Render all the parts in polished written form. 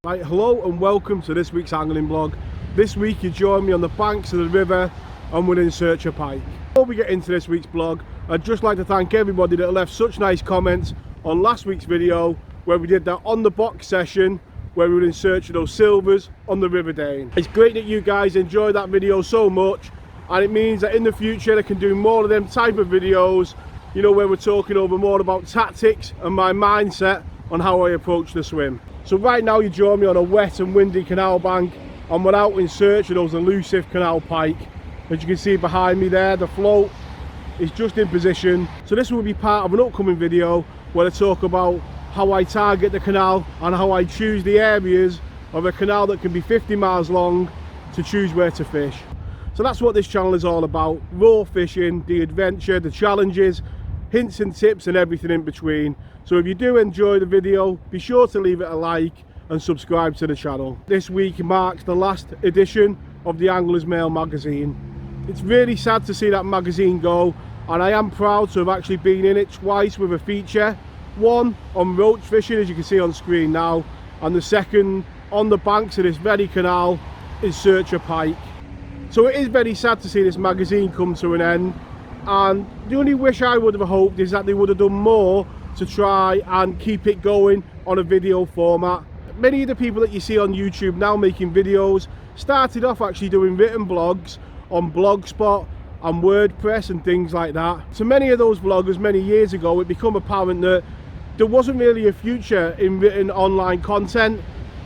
Right, hello and welcome to this week's angling vlog. This week you join me on the banks of the river and we're in search of pike. Before we get into this week's vlog, I'd just like to thank everybody that left such nice comments on last week's video where we did that on the box session where we were in search of those silvers on the River Dane. It's great that you guys enjoyed that video so much, and it means that in the future I can do more of them type of videos, you know, where we're talking over more about tactics and my mindset on how I approach the swim. So right now you join me on a wet and windy canal bank and we're out in search of those elusive canal pike. As you can see behind me there, the float is just in position. So this will be part of an upcoming video where I talk about how I target the canal and how I choose the areas of a canal that can be 50 miles long to choose where to fish. So that's what this channel is all about: raw fishing, the adventure, the challenges, hints and tips and everything in between. So if you do enjoy the video, be sure to leave it a like and subscribe to the channel. This week marks the last edition of the Angler's Mail magazine. It's really sad to see that magazine go, and I am proud to have actually been in it twice with a feature. One on roach fishing, as you can see on screen now, and the second on the banks of this very canal in search of pike. So it is very sad to see this magazine come to an end, and the only wish I would have hoped is that they would have done more to try and keep it going on a video format. Many of the people that you see on YouTube now making videos started off actually doing written blogs on Blogspot and WordPress and things like that. To many of those vloggers many years ago, it became apparent that there wasn't really a future in written online content,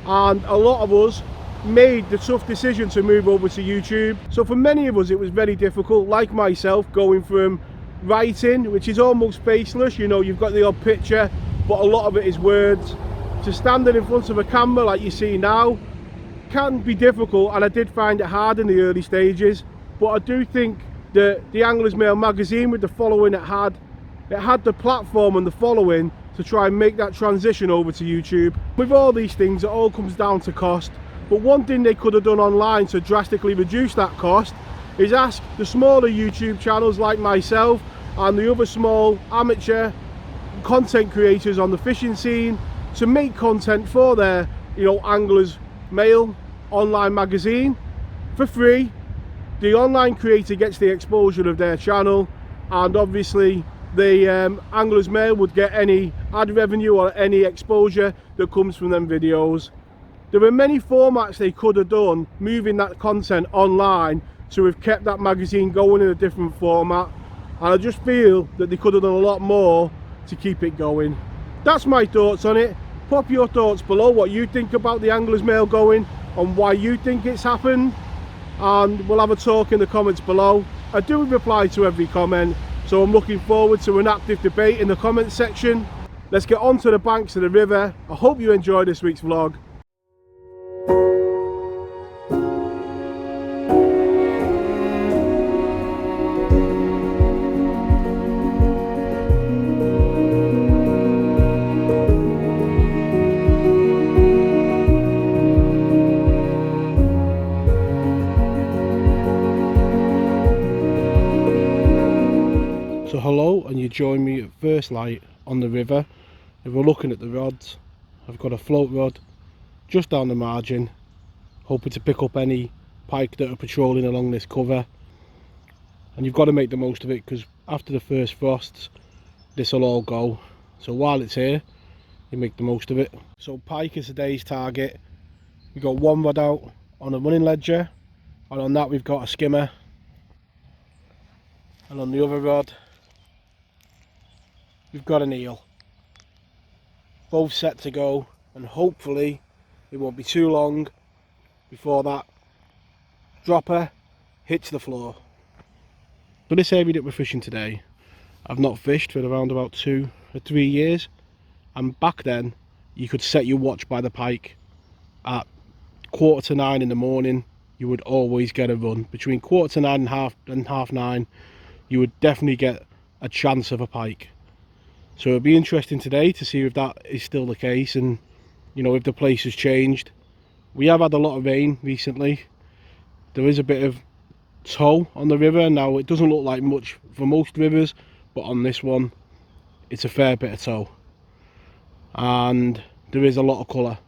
and a lot of us made the tough decision to move over to YouTube. So for many of us it was very difficult, like myself, going from writing, which is almost faceless, you know, you've got the odd picture but a lot of it is words, to standing in front of a camera like you see now can be difficult, and I did find it hard in the early stages. But I do think that the Angler's Mail magazine, with the following it had the platform and the following to try and make that transition over to YouTube. With all these things, it all comes down to cost. But one thing they could have done online to drastically reduce that cost is ask the smaller YouTube channels like myself and the other small amateur content creators on the fishing scene to make content for their, you know, Angler's Mail online magazine for free. The online creator gets the exposure of their channel, and obviously the Angler's Mail would get any ad revenue or any exposure that comes from them videos. There are many formats they could have done moving that content online to have kept that magazine going in a different format, and I just feel that they could have done a lot more to keep it going. That's my thoughts on it. Pop your thoughts below, what you think about the Angler's Mail going and why you think it's happened, and we'll have a talk in the comments below. I do reply to every comment, so I'm looking forward to an active debate in the comments section. Let's get on to the banks of the river. I hope you enjoyed this week's vlog. So hello, and you join me at first light on the river. If we're looking at the rods, I've got a float rod just down the margin, hoping to pick up any pike that are patrolling along this cover. And you've got to make the most of it, because after the first frosts this will all go. So while it's here, you make the most of it. So pike is today's target. We've got one rod out on a running ledger, and on that we've got a skimmer, and on the other rod we've got an eel. Both set to go, and hopefully it won't be too long before that dropper hits the floor. So this area that we're fishing today, I've not fished for around about 2 or 3 years, and back then you could set your watch by the pike at 8:45 in the morning. You would always get a run. Between 8:45 and half 9 you would definitely get a chance of a pike. So it'll be interesting today to see if that is still the case, and you know, if the place has changed. We have had a lot of rain recently. There is a bit of tow on the river now. It doesn't look like much for most rivers, but on this one it's a fair bit of tow, and there is a lot of colour.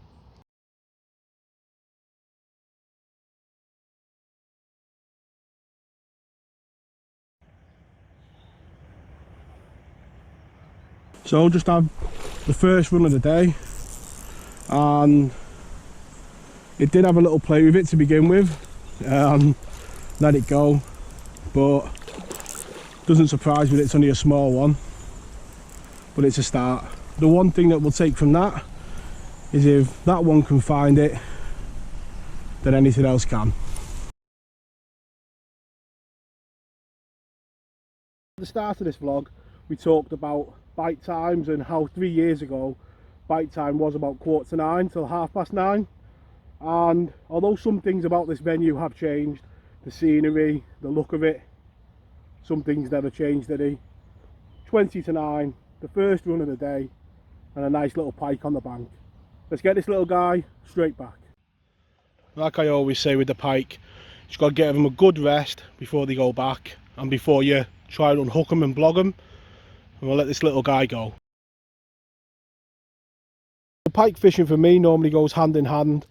So just have the first run of the day, and it did have a little play with it to begin with, let it go, but doesn't surprise me that it's only a small one, but it's a start. The one thing that we'll take from that is if that one can find it, then anything else can. At the start of this vlog we talked about bite times and how 3 years ago bite time was about 9:15 till 9:30, and although some things about this venue have changed, the scenery, the look of it, some things never changed, did he? 20 to 9, the first run of the day, and a nice little pike on the bank. Let's get this little guy straight back. Like I always say with the pike, you just got to give them a good rest before they go back, and before you try and unhook them and blog them. And we'll let this little guy go. Pike fishing for me normally goes hand in hand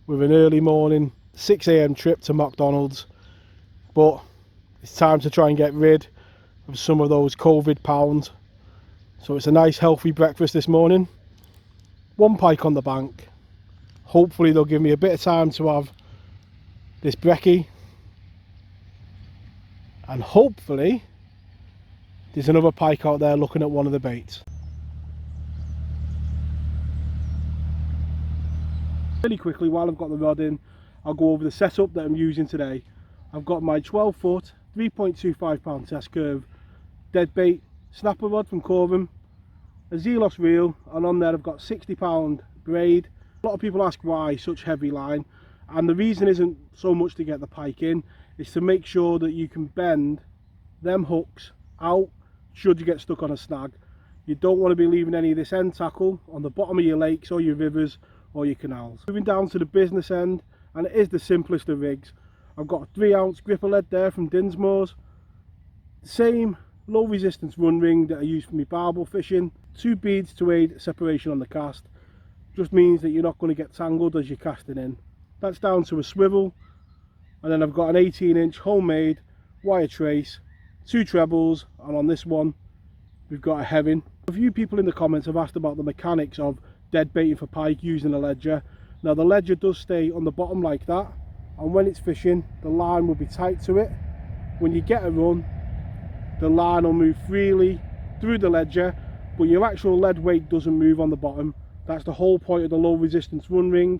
with an early morning 6 AM trip to McDonald's, but it's time to try and get rid of some of those COVID pounds. So it's a nice healthy breakfast this morning. One pike on the bank. Hopefully they'll give me a bit of time to have this brekkie, and hopefully there's another pike out there looking at one of the baits. Really quickly, while I've got the rod in, I'll go over the setup that I'm using today. I've got my 12 foot 3.25 pound test curve dead bait snapper rod from Corvum, a zelos reel, and on there I've got 60 pound braid. A lot of people ask why such heavy line, and the reason isn't so much to get the pike in, it's to make sure that you can bend them hooks out should you get stuck on a snag. You don't want to be leaving any of this end tackle on the bottom of your lakes or your rivers or your canals. Moving down to the business end, and it is the simplest of rigs. I've got a 3-ounce gripper lead there from Dinsmore's, the same low resistance run ring that I use for my barbel fishing, 2 beads to aid separation on the cast. Just means that you're not going to get tangled as you're casting in. That's down to a swivel, and then I've got an 18-inch homemade wire trace, 2 trebles, and on this one we've got a herring. A few people in the comments have asked about the mechanics of dead baiting for pike using a ledger. Now the ledger does stay on the bottom like that, and when it's fishing the line will be tight to it. When you get a run, the line will move freely through the ledger, but your actual lead weight doesn't move on the bottom. That's the whole point of the low resistance run ring,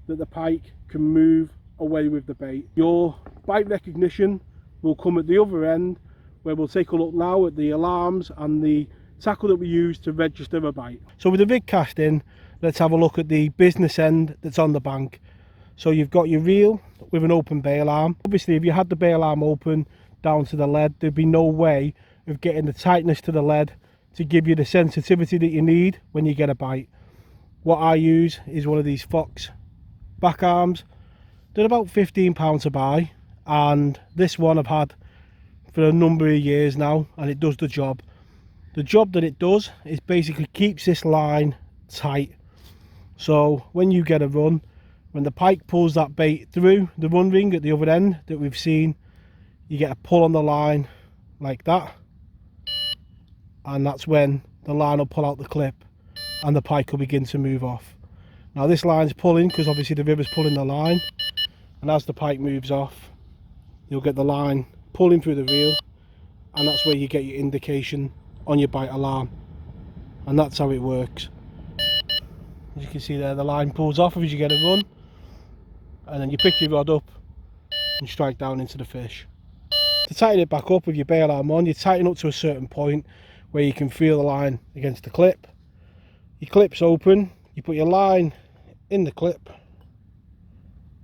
that the pike can move away with the bait. Your bite recognition will come at the other end, where we'll take a look now at the alarms and the tackle that we use to register a bite. So with the rig casting, let's have a look at the business end that's on the bank. So you've got your reel with an open bail arm. Obviously if you had the bail arm open down to the lead, there'd be no way of getting the tightness to the lead to give you the sensitivity that you need when you get a bite. What I use is one of these Fox back arms. They're about £15 to buy, and this one I've had for a number of years now, and it does the job. The job that it does is basically keeps this line tight. So when you get a run, when the pike pulls that bait through the run ring at the other end that we've seen, you get a pull on the line like that, and that's when the line will pull out the clip and the pike will begin to move off. Now this line's pulling because obviously the river's pulling the line, and as the pike moves off you'll get the line pulling through the reel, and that's where you get your indication on your bite alarm, and that's how it works. As you can see there, the line pulls off as you get a run, and then you pick your rod up and strike down into the fish. To tighten it back up with your bail arm on, you tighten up to a certain point where you can feel the line against the clip. Your clip's open, you put your line in the clip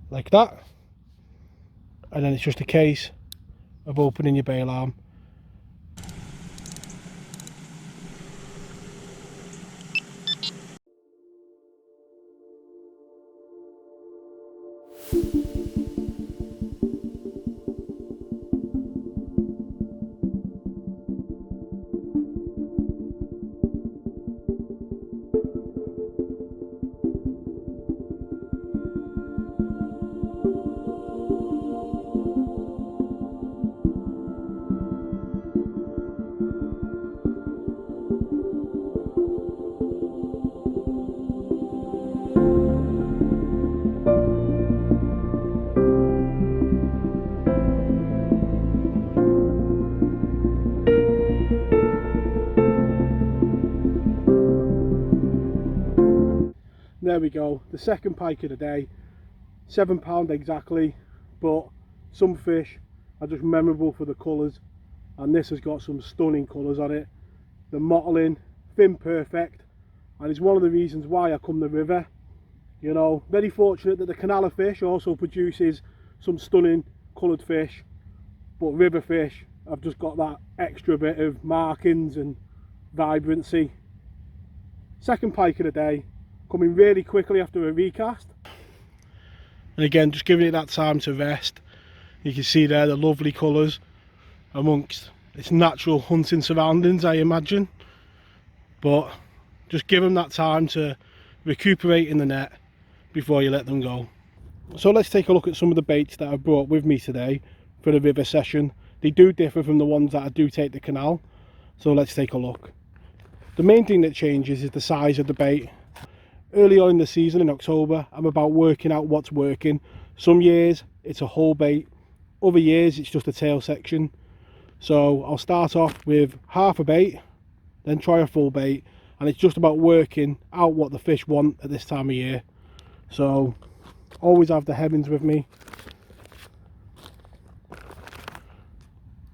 like that, and then it's just a case of opening your bail arm. we go, the second pike of the day. £7 exactly, but some fish are just memorable for the colours, and this has got some stunning colours on it. The mottling, fin perfect, and it's one of the reasons why I come the river. You know, very fortunate that the canal of fish also produces some stunning coloured fish, but river fish have just got that extra bit of markings and vibrancy. Second pike of the day, coming really quickly after a recast. And again, just giving it that time to rest. You can see there the lovely colours amongst its natural hunting surroundings, I imagine. But just give them that time to recuperate in the net before you let them go. So let's take a look at some of the baits that I've brought with me today for the river session. They do differ from the ones that I do take the canal, so let's take a look. The main thing that changes is the size of the bait. Early on in the season in October, I'm about working out what's working. Some years it's a whole bait, other years it's just a tail section. So I'll start off with half a bait, then try a full bait, and it's just about working out what the fish want at this time of year. So always have the heavings with me.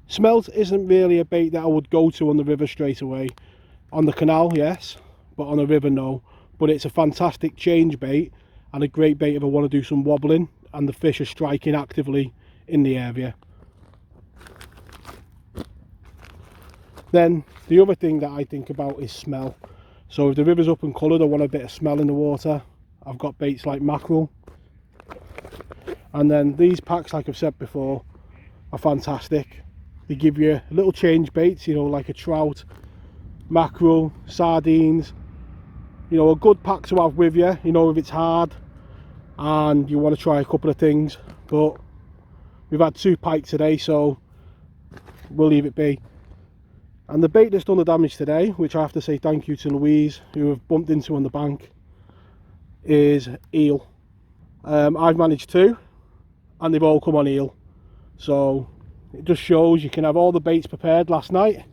Smelt isn't really a bait that I would go to on the river straight away. On the canal, yes, but on the river, no. But it's a fantastic change bait and a great bait if I want to do some wobbling and the fish are striking actively in the area. Then the other thing that I think about is smell. So if the river's up and coloured, I want a bit of smell in the water. I've got baits like mackerel. And then these packs, like I've said before, are fantastic. They give you little change baits, you know, like a trout, mackerel, sardines. You know, a good pack to have with you, you know, if it's hard and you want to try a couple of things. But we've had 2 pike today, so we'll leave it be. And the bait that's done the damage today, which I have to say thank you to Louise, who have bumped into on the bank, is eel. I've managed 2 and they've all come on eel. So it just shows you can have all the baits prepared last night,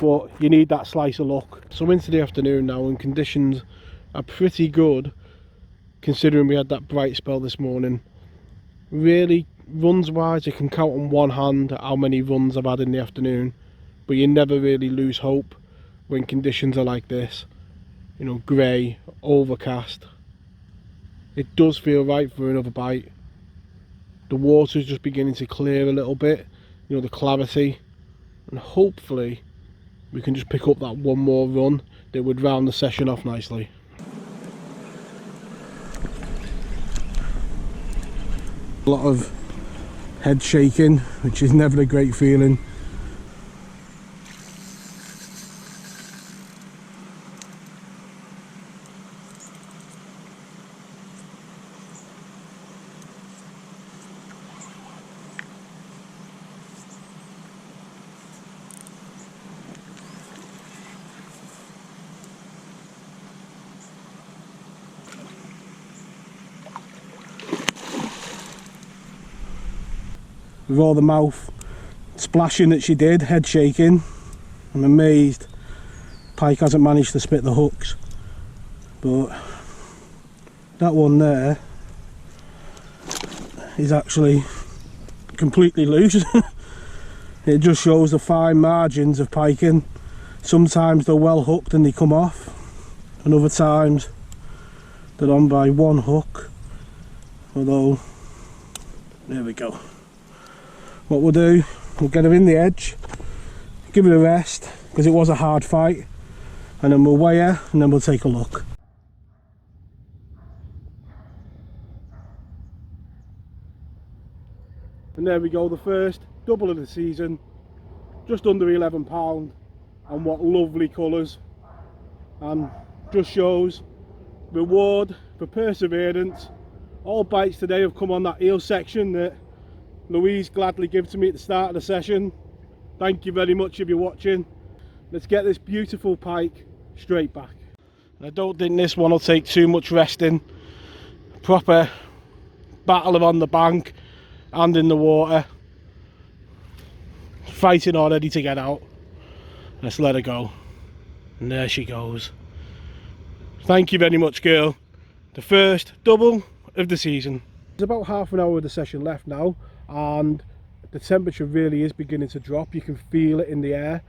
but you need that slice of luck. So into the afternoon now, and conditions are pretty good considering we had that bright spell this morning. Really, runs wise, you can count on one hand how many runs I've had in the afternoon, but you never really lose hope when conditions are like this, you know, grey, overcast. It does feel right for another bite. The water's just beginning to clear a little bit, you know, the clarity, and hopefully we can just pick up that one more run that would round the session off nicely. A lot of head shaking, which is never a great feeling. With all the mouth splashing that she did, head shaking, I'm amazed Pike hasn't managed to spit the hooks. But that one there is actually completely loose. It just shows the fine margins of piking. Sometimes they're well hooked and they come off, and other times they're on by one hook. Although, there we go. What we'll do, we'll get her in the edge, give it a rest, because it was a hard fight, and then we'll weigh her and then we'll take a look. And there we go, the first double of the season, just under £11, and what lovely colours, and just shows reward for perseverance. All bites today have come on that eel section that Louise gladly gave to me at the start of the session. Thank you very much if you're watching. Let's get this beautiful pike straight back. I don't think this one will take too much resting. Proper battle on the bank and in the water. Fighting already to get out. Let's let her go. And there she goes. Thank you very much, girl. the first double of the season. There's about half an hour of the session left now, and the temperature really is beginning to drop. You can feel it in the air.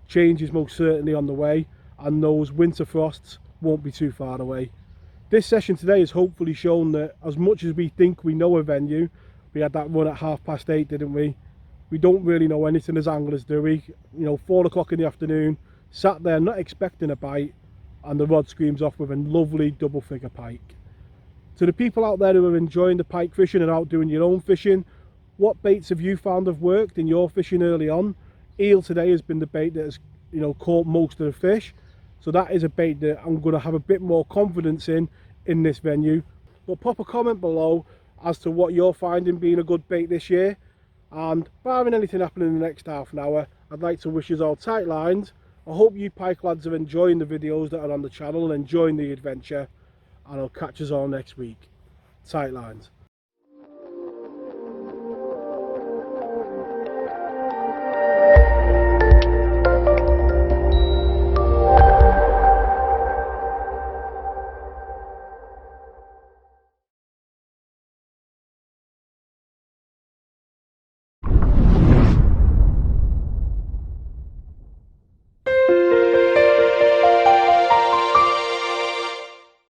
Change is most certainly on the way, and those winter frosts won't be too far away. This session today has hopefully shown that as much as we think we know a venue, we had that run at 8:30, didn't we? We don't really know anything as anglers, do we? You know, 4 o'clock in the afternoon, sat there not expecting a bite, and the rod screams off with a lovely double figure pike. To the people out there who are enjoying the pike fishing and out doing your own fishing, what baits have you found have worked in your fishing early on? Eel today has been the bait that has, you know, caught most of the fish. So that is a bait that I'm going to have a bit more confidence in this venue. But pop a comment below as to what you're finding being a good bait this year. And barring anything happening in the next half an hour, I'd like to wish you all tight lines. I hope you pike lads are enjoying the videos that are on the channel and enjoying the adventure. And I'll catch us all next week. Tight lines.